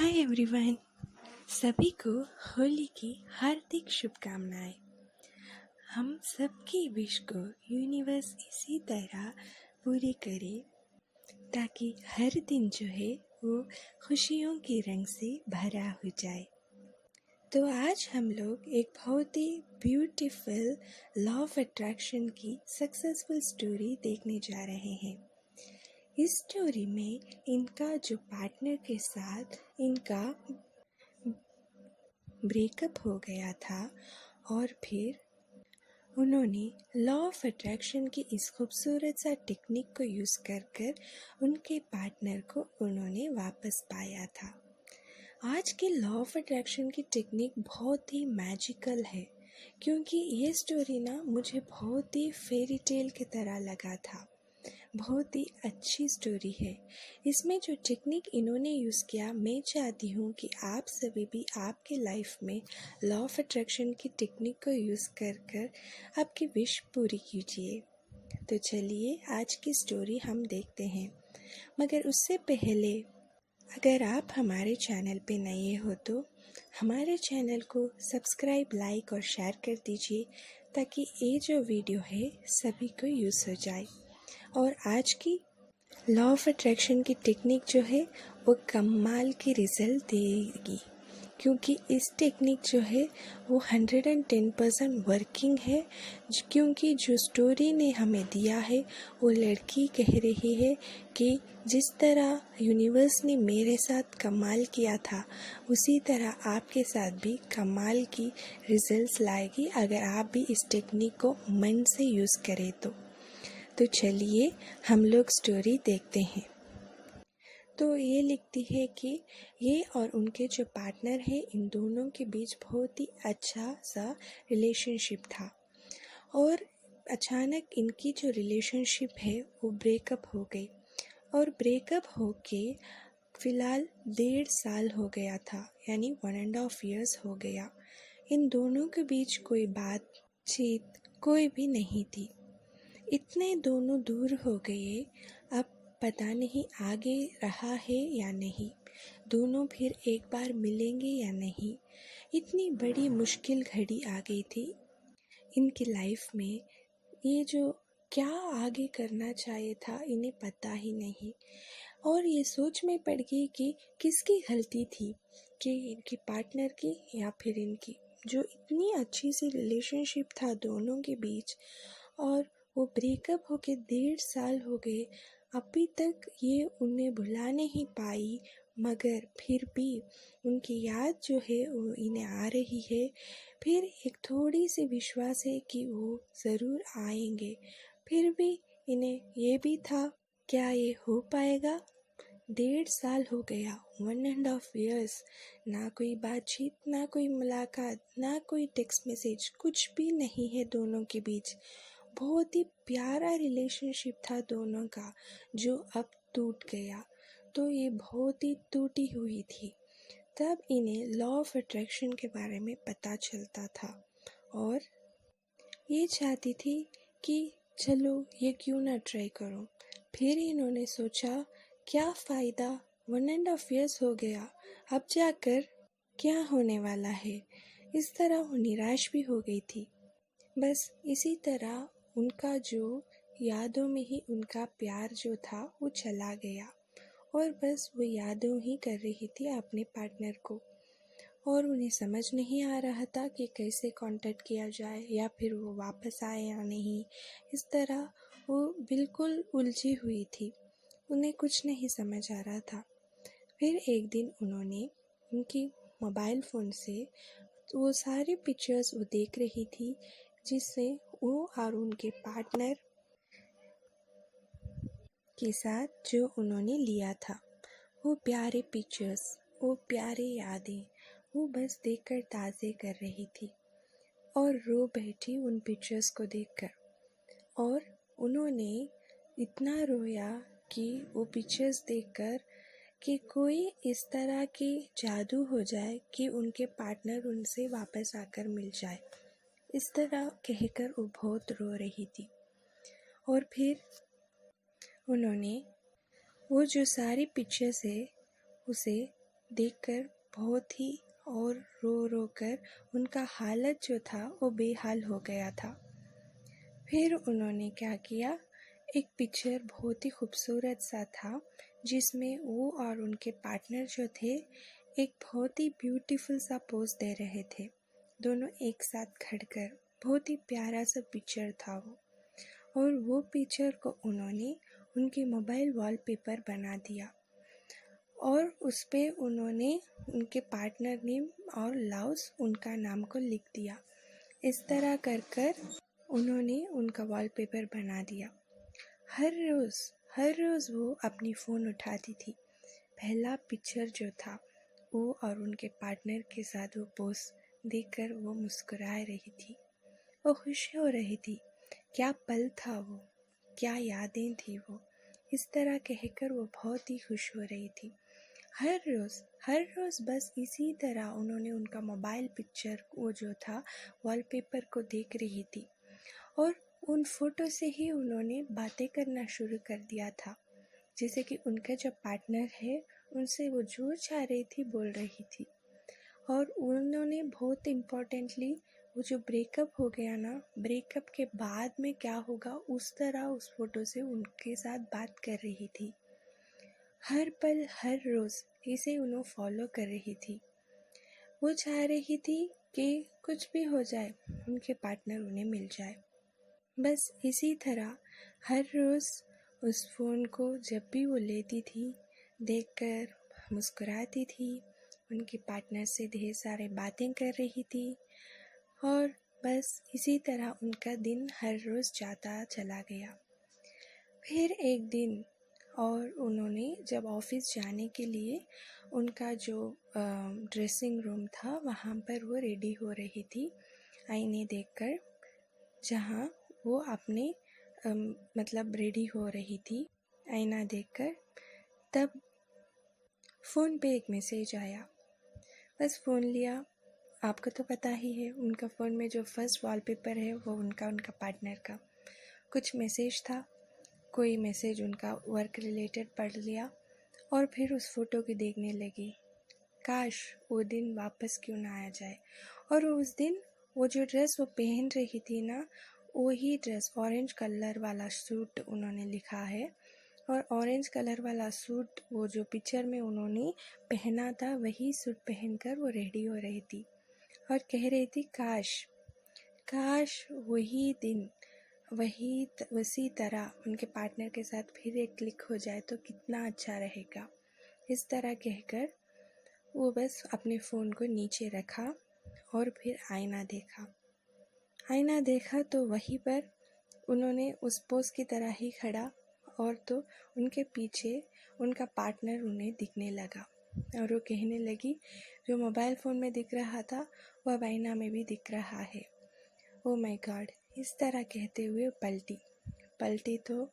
Hi everyone, सभी को होली की हार्दिक शुभकामनाएं। हम सबकी विश को यूनिवर्स इसी तरह पूरी करे ताकि हर दिन जो है वो खुशियों के रंग से भरा हो जाए। तो आज हम लोग एक बहुत ही ब्यूटीफुल लॉ ऑफ अट्रैक्शन की सक्सेसफुल स्टोरी देखने जा रहे हैं। इस स्टोरी में इनका जो पार्टनर के साथ इनका ब्रेकअप हो गया था और फिर उन्होंने लॉ ऑफ अट्रैक्शन की इस खूबसूरत सा टेक्निक को यूज़ कर उनके पार्टनर को उन्होंने वापस पाया था। आज की लॉ ऑफ अट्रैक्शन की टेक्निक बहुत ही मैजिकल है, क्योंकि ये स्टोरी ना मुझे बहुत ही फेरी टेल की तरह लगा था। बहुत ही अच्छी स्टोरी है। इसमें जो टेक्निक इन्होंने यूज़ किया, मैं चाहती हूँ कि आप सभी भी आपके लाइफ में लॉ ऑफ अट्रैक्शन की टेक्निक को यूज़ कर आपकी विश पूरी कीजिए। तो चलिए आज की स्टोरी हम देखते हैं। मगर उससे पहले अगर आप हमारे चैनल पे नए हो तो हमारे चैनल को सब्सक्राइब, लाइक और शेयर कर दीजिए ताकि ये जो वीडियो है सभी को यूज़ हो जाए। और आज की लॉ ऑफ अट्रैक्शन की टेक्निक जो है वो कमाल की रिजल्ट देगी, क्योंकि इस टेक्निक जो है वो 110% वर्किंग है। क्योंकि जो स्टोरी ने हमें दिया है वो लड़की कह रही है कि जिस तरह यूनिवर्स ने मेरे साथ कमाल किया था उसी तरह आपके साथ भी कमाल की रिजल्ट्स लाएगी अगर आप भी इस टेक्निक को मन से यूज़ करें तो चलिए हम लोग स्टोरी देखते हैं। तो ये लिखती है कि ये और उनके जो पार्टनर है इन दोनों के बीच बहुत ही अच्छा सा रिलेशनशिप था और अचानक इनकी जो रिलेशनशिप है वो ब्रेकअप हो गई। और ब्रेकअप होके फ़िलहाल 1.5 साल हो गया था, यानी 1.5 years हो गया। इन दोनों के बीच कोई बातचीत कोई भी नहीं थी। इतने दोनों दूर हो गए, अब पता नहीं आगे रहा है या नहीं, दोनों फिर एक बार मिलेंगे या नहीं। इतनी बड़ी मुश्किल घड़ी आ गई थी इनकी लाइफ में। ये जो क्या आगे करना चाहिए था इन्हें पता ही नहीं। और ये सोच में पड़ गई कि किसकी गलती थी, कि इनकी पार्टनर की या फिर इनकी। जो इतनी अच्छी सी रिलेशनशिप था दोनों के बीच और वो ब्रेकअप होके 1.5 साल हो गए, अभी तक ये उन्हें भुला नहीं पाई। मगर फिर भी उनकी याद जो है वो इन्हें आ रही है। फिर एक थोड़ी सी विश्वास है कि वो ज़रूर आएंगे। फिर भी इन्हें ये भी था, क्या ये हो पाएगा? 1.5 साल हो गया, 1.5 years, ना कोई बातचीत, ना कोई मुलाकात, ना कोई टेक्स्ट मैसेज, कुछ भी नहीं है दोनों के बीच। बहुत ही प्यारा रिलेशनशिप था दोनों का, जो अब टूट गया। तो ये बहुत ही टूटी हुई थी। तब इन्हें लॉ ऑफ अट्रैक्शन के बारे में पता चलता था और ये चाहती थी कि चलो ये क्यों ना ट्राई करूं। फिर इन्होंने सोचा क्या फ़ायदा, 1.5 years हो गया, अब जाकर क्या होने वाला है। इस तरह वो निराश भी हो गई थी। बस इसी तरह उनका जो यादों में ही उनका प्यार जो था वो चला गया और बस वो यादों ही कर रही थी अपने पार्टनर को। और उन्हें समझ नहीं आ रहा था कि कैसे कांटेक्ट किया जाए या फिर वो वापस आए या नहीं। इस तरह वो बिल्कुल उलझी हुई थी, उन्हें कुछ नहीं समझ आ रहा था। फिर एक दिन उन्होंने उनकी मोबाइल फ़ोन से वो सारी पिक्चर्स वो देख रही थी जिससे वो और उनके पार्टनर के साथ जो उन्होंने लिया था, वो प्यारे पिक्चर्स, वो प्यारे यादें, वो बस देखकर ताज़े कर रही थी और रो बैठी उन पिक्चर्स को देखकर। और उन्होंने इतना रोया कि वो पिक्चर्स देखकर कि कोई इस तरह की जादू हो जाए कि उनके पार्टनर उनसे वापस आकर मिल जाए। इस तरह कहकर वो बहुत रो रही थी। और फिर उन्होंने वो जो सारी पिक्चर्स है उसे देखकर बहुत ही और रो रो कर उनका हालत जो था वो बेहाल हो गया था। फिर उन्होंने क्या किया, एक पिक्चर बहुत ही खूबसूरत सा था जिसमें वो और उनके पार्टनर जो थे एक बहुत ही ब्यूटीफुल सा पोज दे रहे थे, दोनों एक साथ खड़कर। बहुत ही प्यारा सा पिक्चर था वो। और वो पिक्चर को उन्होंने उनके मोबाइल वॉलपेपर बना दिया और उस पे उन्होंने उनके पार्टनर नेम और लव्स उनका नाम को लिख दिया। इस तरह कर कर उन्होंने उनका वॉलपेपर बना दिया। हर रोज़ वो अपनी फ़ोन उठाती थी। पहला पिक्चर जो था वो और उनके पार्टनर के साथ वो पोस्ट देखकर वो मुस्कुरा रही थी, वो खुश हो रही थी। क्या पल था वो, क्या यादें थी वो। इस तरह कहकर वो बहुत ही खुश हो रही थी। हर रोज़ बस इसी तरह उन्होंने उनका मोबाइल पिक्चर वो जो था वॉलपेपर को देख रही थी और उन फोटो से ही उन्होंने बातें करना शुरू कर दिया था। जैसे कि उनका जो पार्टनर है उनसे वो जो चाह रही थी बोल रही थी। और उन्होंने बहुत इम्पोर्टेंटली वो जो ब्रेकअप हो गया ना, ब्रेकअप के बाद में क्या होगा उस तरह उस फोटो से उनके साथ बात कर रही थी। हर पल हर रोज़ इसे उन्हें फॉलो कर रही थी। वो चाह रही थी कि कुछ भी हो जाए उनके पार्टनर उन्हें मिल जाए। बस इसी तरह हर रोज़ उस फ़ोन को जब भी वो लेती थी देखकर मुस्कुराती थी, उनके पार्टनर से ढेर सारे बातें कर रही थी और बस इसी तरह उनका दिन हर रोज़ जाता चला गया। फिर एक दिन और उन्होंने जब ऑफ़िस जाने के लिए उनका जो ड्रेसिंग रूम था वहाँ पर वो रेडी हो रही थी आईने देखकर, जहाँ वो अपने मतलब रेडी हो रही थी आईना देखकर। तब फ़ोन पे एक मैसेज आया। बस फ़ोन लिया। आपको तो पता ही है उनका फ़ोन में जो फर्स्ट वॉलपेपर है वो उनका पार्टनर का कुछ मैसेज था। कोई मैसेज उनका वर्क रिलेटेड पढ़ लिया और फिर उस फ़ोटो की देखने लगी। काश वो दिन वापस क्यों ना आ जाए। और उस दिन वो जो ड्रेस वो पहन रही थी ना, वही ड्रेस ऑरेंज कलर वाला सूट उन्होंने लिखा है और ऑरेंज कलर वाला सूट वो जो पिक्चर में उन्होंने पहना था वही सूट पहनकर वो रेडी हो रही थी और कह रही थी काश वही दिन उसी तरह उनके पार्टनर के साथ फिर एक क्लिक हो जाए तो कितना अच्छा रहेगा। इस तरह कहकर वो बस अपने फ़ोन को नीचे रखा और फिर आईना देखा तो वहीं पर उन्होंने उस पोज की तरह ही खड़ा और तो उनके पीछे उनका पार्टनर उन्हें दिखने लगा और वो कहने लगी जो मोबाइल फ़ोन में दिख रहा था वह आईना में भी दिख रहा है। Oh my God. इस तरह कहते हुए पलटी तो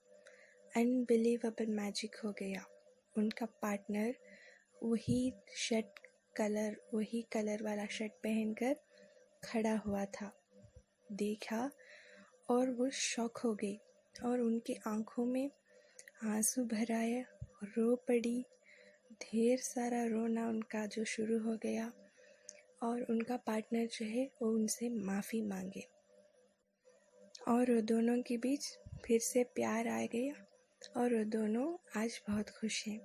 अनबिलीवेबल मैजिक हो गया। उनका पार्टनर वही कलर वाला शर्ट पहनकर खड़ा हुआ था। देखा और वो शॉक हो गई और उनकी आंखों में आंसू भर आए, रो पड़ी। ढेर सारा रोना उनका जो शुरू हो गया और उनका पार्टनर जो है वो उनसे माफ़ी मांगे और वो दोनों के बीच फिर से प्यार आ गया और वो दोनों आज बहुत खुश हैं।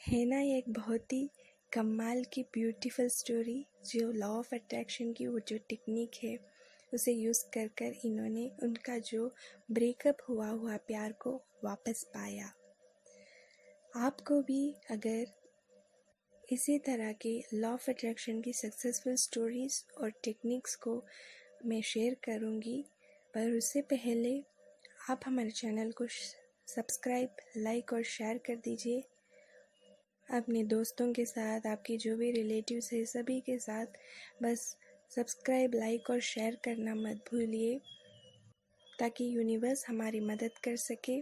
है ना ये एक बहुत ही कमाल की ब्यूटीफुल स्टोरी जो लॉ ऑफ अट्रैक्शन की वो जो टेक्निक है उसे यूज़ कर कर इन्होंने उनका जो ब्रेकअप हुआ प्यार को वापस पाया। आपको भी अगर इसी तरह के लॉ ऑफ अट्रैक्शन की सक्सेसफुल स्टोरीज़ और टेक्निक्स को मैं शेयर करूँगी, पर उससे पहले आप हमारे चैनल को सब्सक्राइब, लाइक और शेयर कर दीजिए अपने दोस्तों के साथ, आपके जो भी रिलेटिव्स हैं सभी के साथ। बस सब्सक्राइब, लाइक और शेयर करना मत भूलिए ताकि यूनिवर्स हमारी मदद कर सके।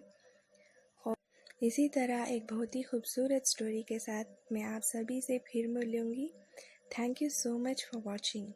और इसी तरह एक बहुत ही खूबसूरत स्टोरी के साथ मैं आप सभी से फिर मिलूँगी। Thank you so much for watching.